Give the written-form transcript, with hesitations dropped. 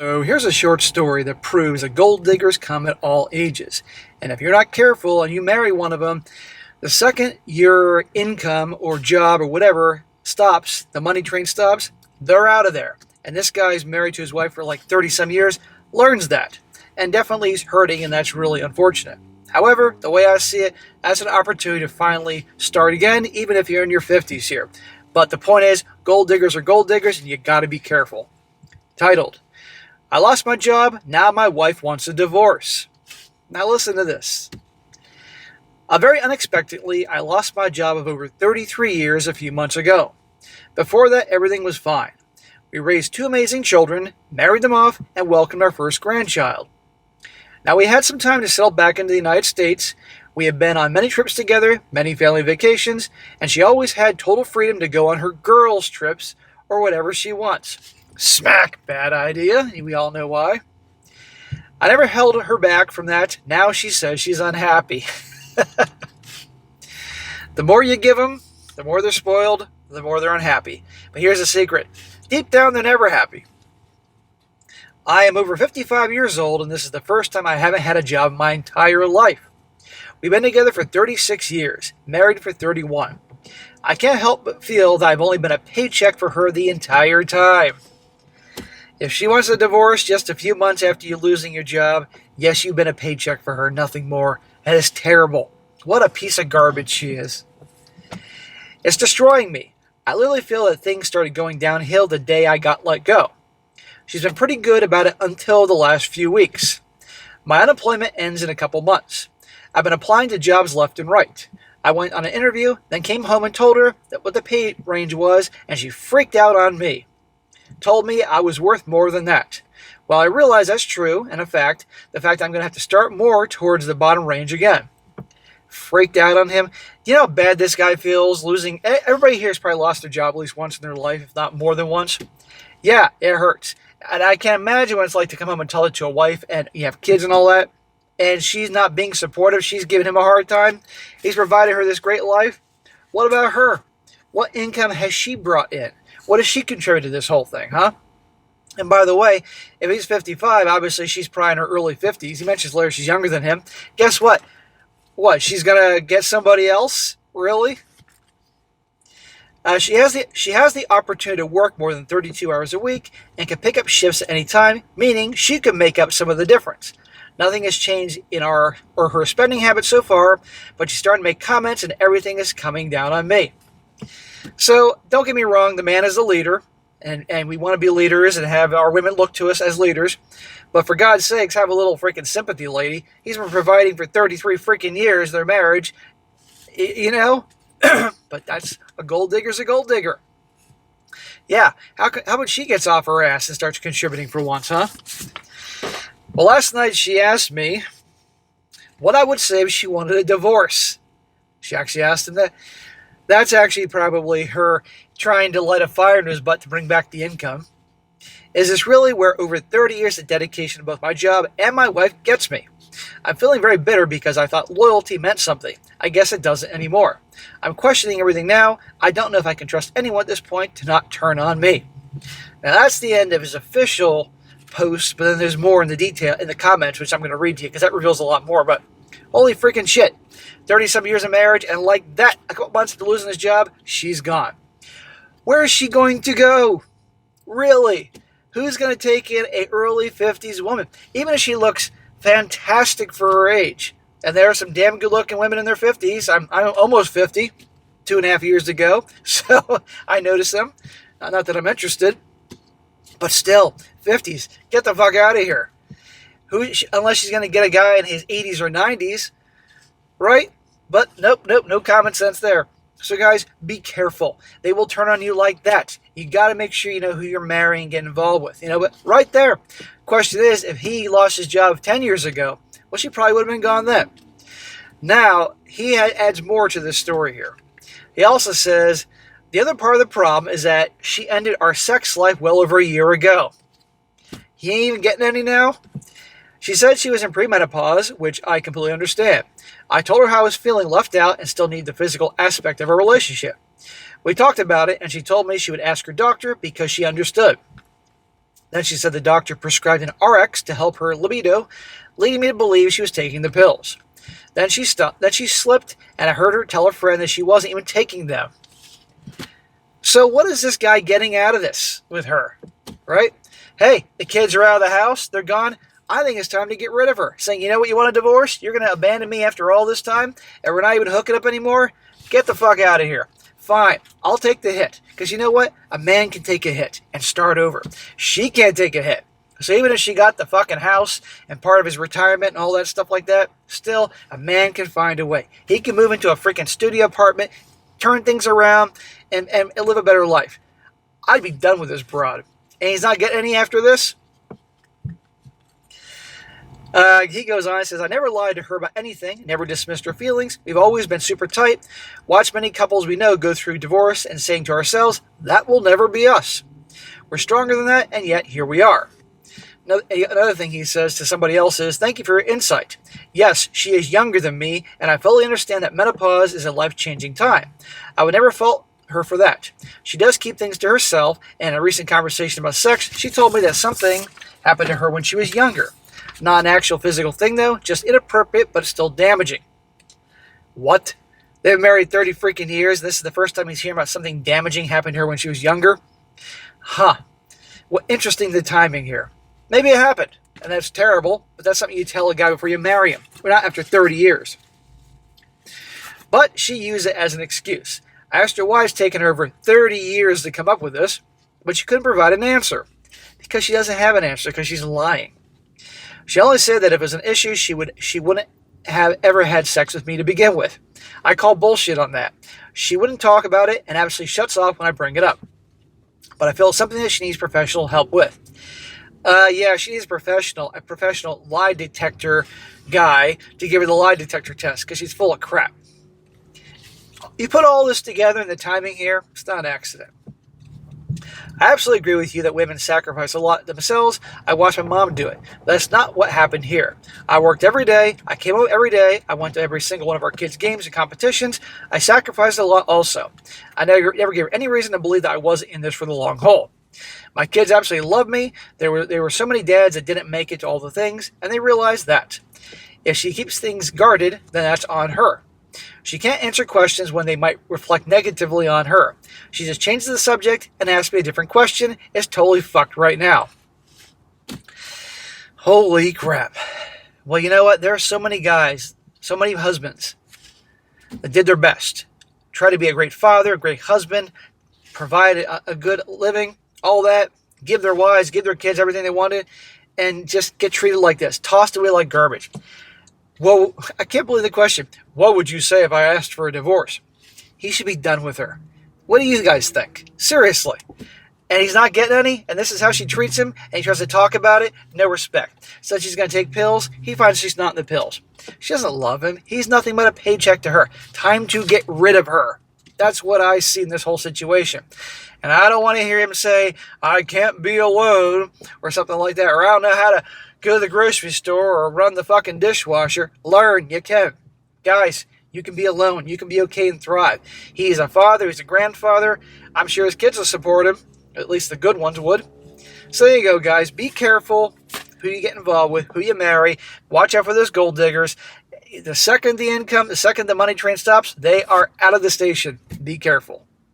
So here's a short story that proves that gold diggers come at all ages. And if you're not careful and you marry one of them, the second your income or job or whatever stops, the money train stops, they're out of there. And this guy's married to his wife for like 30 some years, learns that. And definitely he's hurting, and that's really unfortunate. However, the way I see it, that's an opportunity to finally start again, even if you're in your 50s here. But the point is, gold diggers are gold diggers, and you got to be careful. Titled, I lost my job, now my wife wants a divorce. Now listen to this. Very unexpectedly, I lost my job of over 33 years a few months ago. Before that, everything was fine. We raised two amazing children, married them off, and welcomed our first grandchild. Now we had some time to settle back into the United States. We have been on many trips together, many family vacations, and she always had total freedom to go on her girls' trips or whatever she wants. Smack, bad idea. We all know why. I never held her back from that. Now she says she's unhappy. The more you give them, the more they're spoiled, the more they're unhappy. But here's the secret. Deep down, they're never happy. I am over 55 years old, and this is the first time I haven't had a job my entire life. We've been together for 36 years, married for 31. I can't help but feel that I've only been a paycheck for her the entire time. If she wants a divorce just a few months after you losing your job, yes, you've been a paycheck for her, nothing more. That is terrible. What a piece of garbage she is. It's destroying me. I literally feel that things started going downhill the day I got let go. She's been pretty good about it until the last few weeks. My unemployment ends in a couple months. I've been applying to jobs left and right. I went on an interview, then came home and told her that what the pay range was, and she freaked out on me. Told me I was worth more than that. Well, I realize that's true, and in fact, the fact I'm going to have to start more towards the bottom range again. Freaked out on him. Do you know how bad this guy feels losing? Everybody here has probably lost their job at least once in their life, if not more than once. Yeah, it hurts. And I can't imagine what it's like to come home and tell it to a wife, and you have kids and all that, and she's not being supportive. She's giving him a hard time. He's provided her this great life. What about her? What income has she brought in? What has she contributed to this whole thing, huh? And by the way, if he's 55, obviously she's probably in her early 50s. He mentions later she's younger than him. Guess what? What, she's going to get somebody else? Really? She has the opportunity to work more than 32 hours a week and can pick up shifts at any time, meaning she can make up some of the difference. Nothing has changed in her spending habits so far, but she's starting to make comments and everything is coming down on me. So, don't get me wrong, the man is a leader, and we want to be leaders and have our women look to us as leaders. But for God's sakes, have a little freaking sympathy, lady. He's been providing for 33 freaking years, their marriage, you know? But that's a gold digger's a gold digger. Yeah, how about she gets off her ass and starts contributing for once, huh? Well, last night she asked me what I would say if she wanted a divorce. She actually asked him that. That's actually probably her trying to light a fire in his butt to bring back the income. Is this really where over 30 years of dedication to both my job and my wife gets me? I'm feeling very bitter because I thought loyalty meant something. I guess it doesn't anymore. I'm questioning everything now. I don't know if I can trust anyone at this point to not turn on me. Now that's the end of his official post, but then there's more in the detail in the comments, which I'm going to read to you because that reveals a lot more. But holy freaking shit. 30-some years of marriage, and like that, a couple months after losing his job, she's gone. Where is she going to go? Really? Who's going to take in a early 50s woman? Even if she looks fantastic for her age. And there are some damn good-looking women in their 50s. I'm almost 50, 2.5 years ago. So I noticed them. Not that I'm interested. But still, 50s. Get the fuck out of here. Unless she's going to get a guy in his 80s or 90s. Right? But nope, no common sense there. So guys, be careful. They will turn on you like that. You got to make sure you know who you're marrying and get involved with. But right there. Question is, if he lost his job 10 years ago, well, she probably would have been gone then. Now, he adds more to this story here. He also says, the other part of the problem is that she ended our sex life well over a year ago. He ain't even getting any now? She said she was in premenopause, which I completely understand. I told her how I was feeling left out and still need the physical aspect of our relationship. We talked about it, and she told me she would ask her doctor because she understood. Then she said the doctor prescribed an RX to help her libido, leading me to believe she was taking the pills. Then she stopped. Then she slipped, and I heard her tell a friend that she wasn't even taking them. So what is this guy getting out of this with her, right? Hey, the kids are out of the house. They're gone. I think it's time to get rid of her. Saying, you know what, you want a divorce? You're going to abandon me after all this time, and we're not even hooking up anymore? Get the fuck out of here. Fine, I'll take the hit. Because you know what? A man can take a hit and start over. She can't take a hit. So even if she got the fucking house and part of his retirement and all that stuff like that, still, a man can find a way. He can move into a freaking studio apartment, turn things around, and live a better life. I'd be done with this broad. And he's not getting any after this? He goes on and says, I never lied to her about anything, never dismissed her feelings. We've always been super tight. Watch many couples we know go through divorce and saying to ourselves, that will never be us. We're stronger than that, and yet here we are. Another thing he says to somebody else is, thank you for your insight. Yes, she is younger than me, and I fully understand that menopause is a life-changing time. I would never fault her for that. She does keep things to herself, and in a recent conversation about sex, she told me that something happened to her when she was younger. Not an actual physical thing, though, just inappropriate, but still damaging. What? They've been married 30 freaking years. This is the first time he's hearing about something damaging happened to her when she was younger? Huh. Well, interesting the timing here. Maybe it happened, and that's terrible, but that's something you tell a guy before you marry him. We're not after 30 years. But she used it as an excuse. I asked her why it's taken her over 30 years to come up with this, but she couldn't provide an answer. Because she doesn't have an answer, because she's lying. She only said that if it was an issue, she wouldn't have ever had sex with me to begin with. I call bullshit on that. She wouldn't talk about it and absolutely shuts off when I bring it up. But I feel it's something that she needs professional help with. Yeah, she needs a professional lie detector guy to give her the lie detector test because she's full of crap. You put all this together in the timing here, it's not an accident. I absolutely agree with you that women sacrifice a lot themselves. I watched my mom do it. That's not what happened here. I worked every day. I came out every day. I went to every single one of our kids' games and competitions. I sacrificed a lot also. I never gave her any reason to believe that I wasn't in this for the long haul. My kids absolutely love me. There were so many dads that didn't make it to all the things, and they realized that. If she keeps things guarded, then that's on her. She can't answer questions when they might reflect negatively on her. She just changes the subject and asks me a different question. It's totally fucked right now. Holy crap. Well, you know what? There are so many guys, so many husbands that did their best. Try to be a great father, a great husband, provide a good living, all that. Give their wives, give their kids everything they wanted, and just get treated like this. Tossed away like garbage. Well, I can't believe the question. What would you say if I asked for a divorce? He should be done with her. What do you guys think? Seriously. And he's not getting any, and this is how she treats him, and he tries to talk about it, no respect. Says she's going to take pills, he finds she's not in the pills. She doesn't love him. He's nothing but a paycheck to her. Time to get rid of her. That's what I see in this whole situation. And I don't want to hear him say, I can't be alone, or something like that, or I don't know how to go to the grocery store or run the fucking dishwasher. Learn, you can. Guys, you can be alone. You can be okay and thrive. He's a father. He's a grandfather. I'm sure his kids will support him. At least the good ones would. So there you go, guys. Be careful who you get involved with, who you marry. Watch out for those gold diggers. The second the money train stops, they are out of the station. Be careful.